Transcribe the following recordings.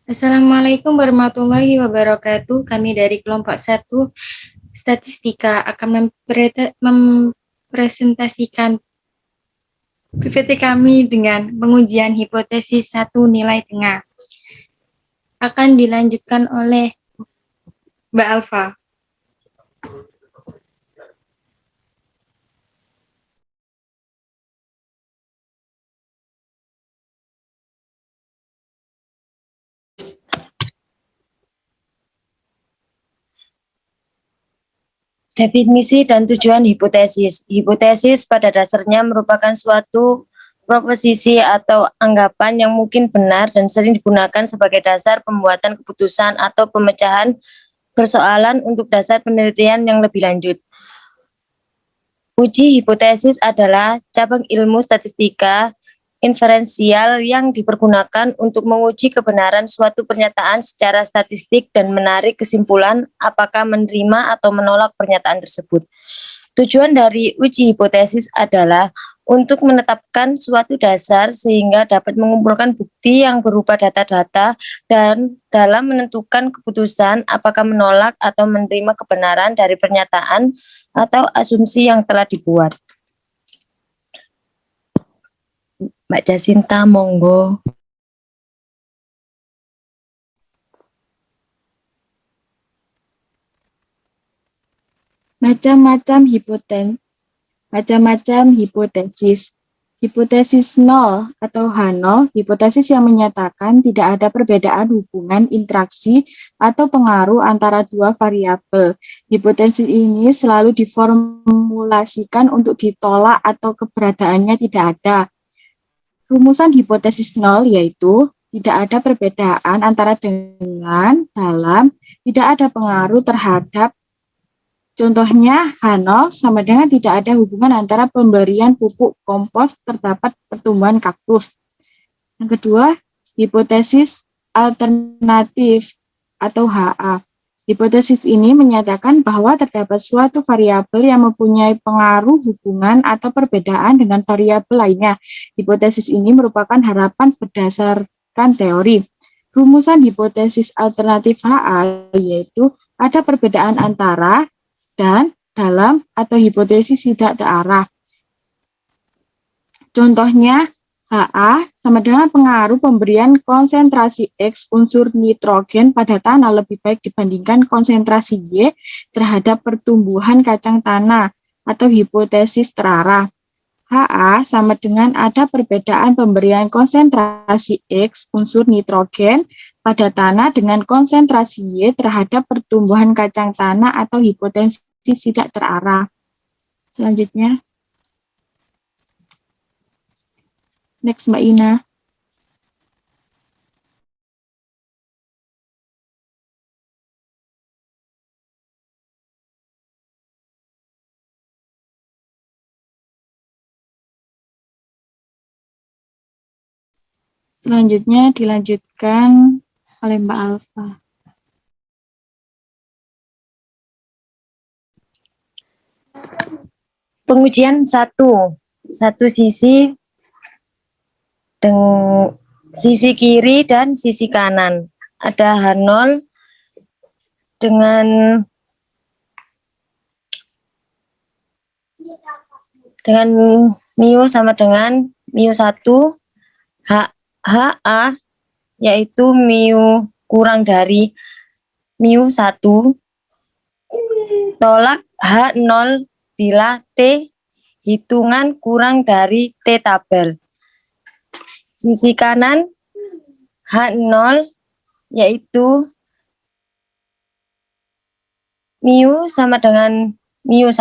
Assalamualaikum warahmatullahi wabarakatuh. Kami dari kelompok 1 Statistika akan mempresentasikan PPT kami dengan pengujian hipotesis 1 nilai tengah. Akan dilanjutkan oleh Mbak Alfa. Definisi dan tujuan hipotesis. Hipotesis pada dasarnya merupakan suatu proposisi atau anggapan yang mungkin benar dan sering digunakan sebagai dasar pembuatan keputusan atau pemecahan persoalan untuk dasar penelitian yang lebih lanjut. Uji hipotesis adalah cabang ilmu statistika inferensial yang dipergunakan untuk menguji kebenaran suatu pernyataan secara statistik dan menarik kesimpulan apakah menerima atau menolak pernyataan tersebut. Tujuan dari uji hipotesis adalah untuk menetapkan suatu dasar sehingga dapat mengumpulkan bukti yang berupa data-data dan dalam menentukan keputusan apakah menolak atau menerima kebenaran dari pernyataan atau asumsi yang telah dibuat. Mbak Jasinta, monggo. Macam-macam hipotesis. Hipotesis nol atau H0, hipotesis yang menyatakan tidak ada perbedaan hubungan interaksi atau pengaruh antara dua variabel. Hipotesis ini selalu diformulasikan untuk ditolak atau keberadaannya tidak ada. Rumusan hipotesis nol yaitu tidak ada perbedaan antara dengan, dalam, tidak ada pengaruh terhadap. Contohnya, H0 sama dengan tidak ada hubungan antara pemberian pupuk kompos terdapat pertumbuhan kaktus. Yang kedua, hipotesis alternatif atau HA. Hipotesis ini menyatakan bahwa terdapat suatu variabel yang mempunyai pengaruh hubungan atau perbedaan dengan variabel lainnya. Hipotesis ini merupakan harapan berdasarkan teori. Rumusan hipotesis alternatif HA yaitu ada perbedaan antara dan dalam atau hipotesis tidak terarah. Contohnya, HA sama dengan pengaruh pemberian konsentrasi X unsur nitrogen pada tanah lebih baik dibandingkan konsentrasi Y terhadap pertumbuhan kacang tanah atau hipotesis terarah. HA sama dengan ada perbedaan pemberian konsentrasi X unsur nitrogen pada tanah dengan konsentrasi Y terhadap pertumbuhan kacang tanah atau hipotesis tidak terarah. Selanjutnya. Next, Mbak Ina. Selanjutnya dilanjutkan oleh Mbak Alfa. Pengujian satu sisi dengan sisi kiri dan sisi kanan. Ada H0 dengan mu sama dengan mu1, HA yaitu mu kurang dari mu1, tolak H0 bila T hitungan kurang dari T tabel. Sisi kanan H0 yaitu mu sama dengan mu1,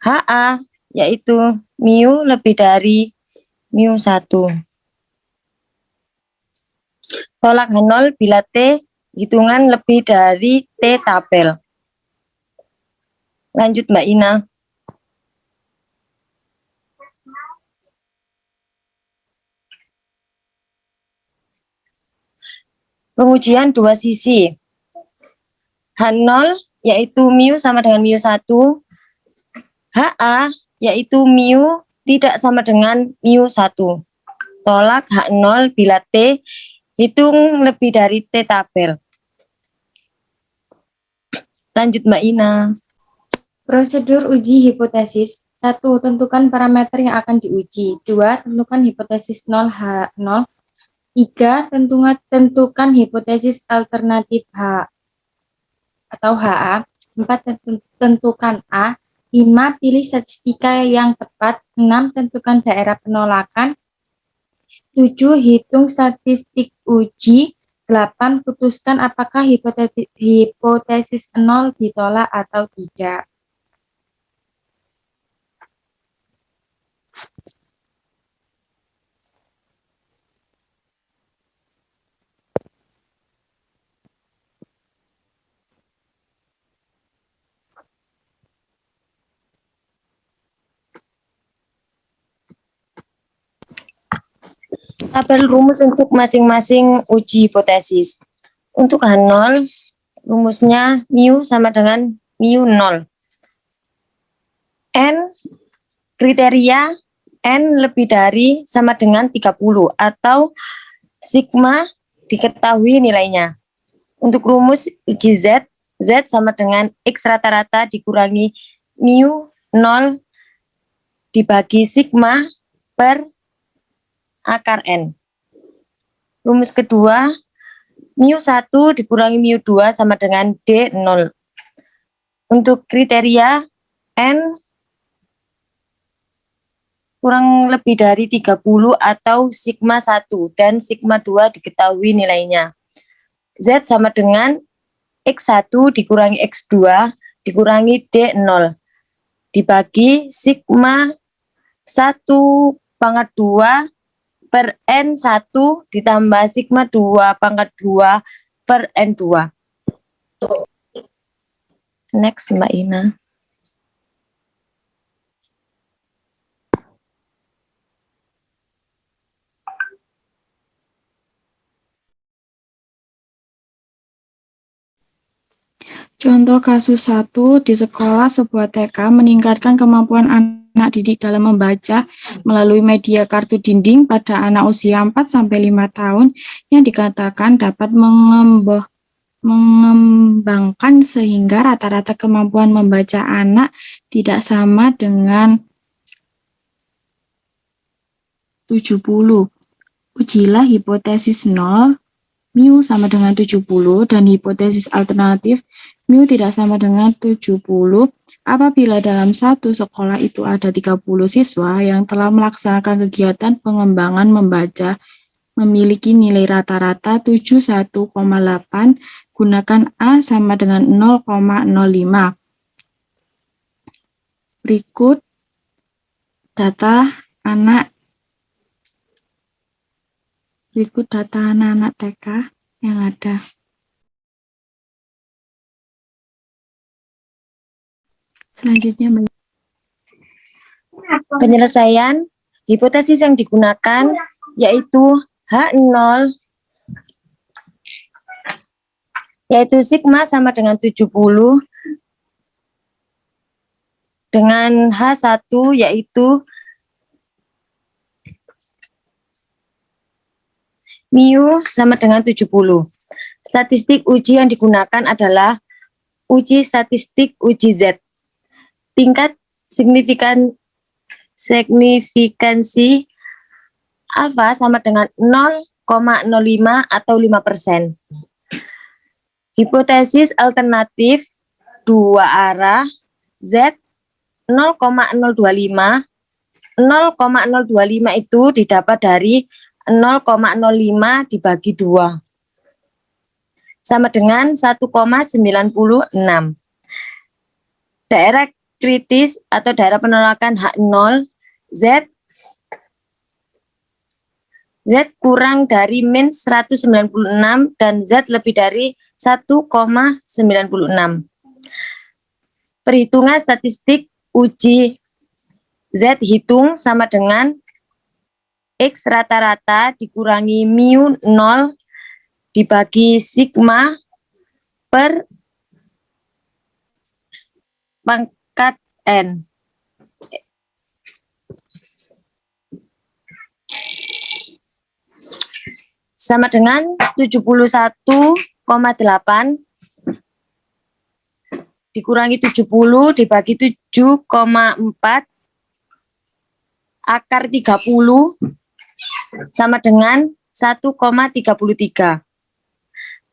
HA yaitu mu lebih dari mu1. Tolak H0 bila T hitungan lebih dari T tabel. Lanjut Mbak Ina. Pengujian dua sisi. H0 yaitu mu sama dengan mu1, HA yaitu mu tidak sama dengan mu1. Tolak H0 bila T Hitung lebih dari T tabel. Lanjut Mbak Ina. Prosedur uji hipotesis. 1. Tentukan parameter yang akan diuji. 2. Tentukan hipotesis 0 H0. 3. Tentukan hipotesis alternatif H atau HA. 4. Tentukan A. 5. Pilih statistika yang tepat. 6. Tentukan daerah penolakan. 7. Hitung statistik uji. 8. Putuskan apakah hipotesis 0 ditolak atau tidak. Tabel rumus untuk masing-masing uji hipotesis. Untuk H0, rumusnya mu sama dengan mu 0. N kriteria N lebih dari sama dengan 30 atau sigma diketahui nilainya. Untuk rumus uji Z, Z sama dengan X rata-rata dikurangi mu 0 dibagi sigma per akar N. Rumus kedua, mu 1 dikurangi mu 2 sama dengan D0. Untuk kriteria N kurang lebih dari 30 atau sigma 1 dan sigma 2 diketahui nilainya. Z sama dengan X1 dikurangi X2 dikurangi D0 dibagi sigma 1 pangkat 2 per N1 ditambah sigma 2 pangkat 2 per N2. Next Mbak Ina. Contoh kasus 1, di sekolah sebuah TK meningkatkan kemampuan anak didik dalam membaca melalui media kartu dinding pada anak usia 4-5 tahun yang dikatakan dapat mengembangkan sehingga rata-rata kemampuan membaca anak tidak sama dengan 70. Ujilah hipotesis 0, mu sama dengan 70, dan hipotesis alternatif mu tidak sama dengan 70 apabila dalam satu sekolah itu ada 30 siswa yang telah melaksanakan kegiatan pengembangan membaca memiliki nilai rata-rata 71,8, gunakan A sama dengan 0,05. Berikut data anak-anak TK yang ada. Selanjutnya, Penyelesaian hipotesis yang digunakan yaitu H0 yaitu sigma sama dengan 70 dengan H1 yaitu mu sama dengan 70. Statistik uji yang digunakan adalah uji statistik uji Z. Tingkat signifikansi alfa sama dengan 0,05 atau 5%. Hipotesis alternatif dua arah Z 0,025. 0,025 itu didapat dari 0,05 dibagi 2 sama dengan 1,96. Daerah kritis atau daerah penolakan H0 Z kurang dari min 196 dan Z lebih dari 1,96. Perhitungan statistik uji Z hitung sama dengan X rata-rata dikurangi mu 0 dibagi sigma per pangkat N. sama dengan 71,8 dikurangi 70 dibagi 7,4 akar 30 sama dengan 1,33.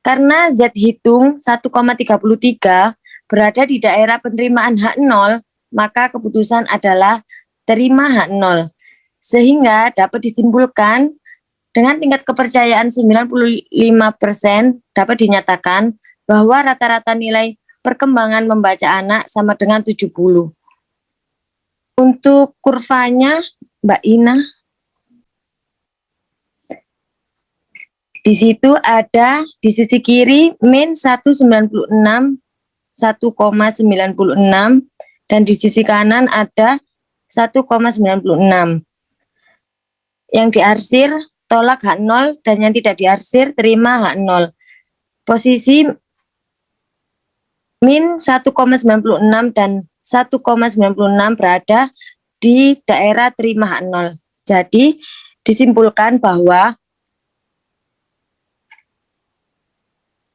Karena Z hitung 1,33 berada di daerah penerimaan hak 0, maka keputusan adalah terima hak 0. Sehingga dapat disimpulkan dengan tingkat kepercayaan 95% dapat dinyatakan bahwa rata-rata nilai perkembangan membaca anak sama dengan 70. Untuk kurvanya, Mbak Ina, di situ ada di sisi kiri min 1,96, 1,96, dan di sisi kanan ada 1,96. Yang diarsir tolak hak 0 dan yang tidak diarsir terima hak 0. Posisi min 1,96 dan 1,96 berada di daerah terima hak 0. Jadi disimpulkan bahwa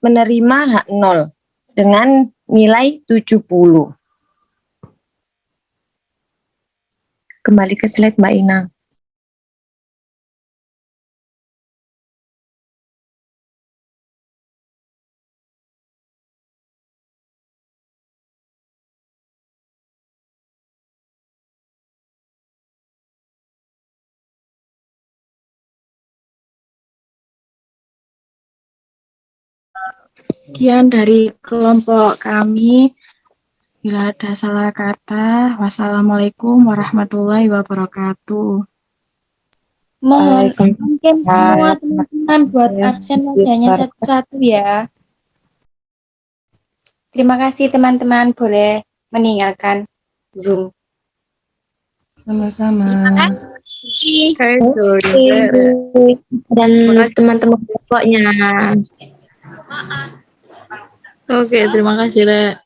menerima hak 0 dengan nilai 70. Kembali ke slide Mbak Ina. Sekian dari kelompok kami. Bila ada salah kata, wassalamualaikum warahmatullahi wabarakatuh. Mohon mungkin semua teman-teman buat absen wajahnya satu-satu ya. Terima kasih teman-teman, boleh meninggalkan Zoom. Sama-sama. Dan teman-teman kelompoknya. Oke, terima kasih, Le.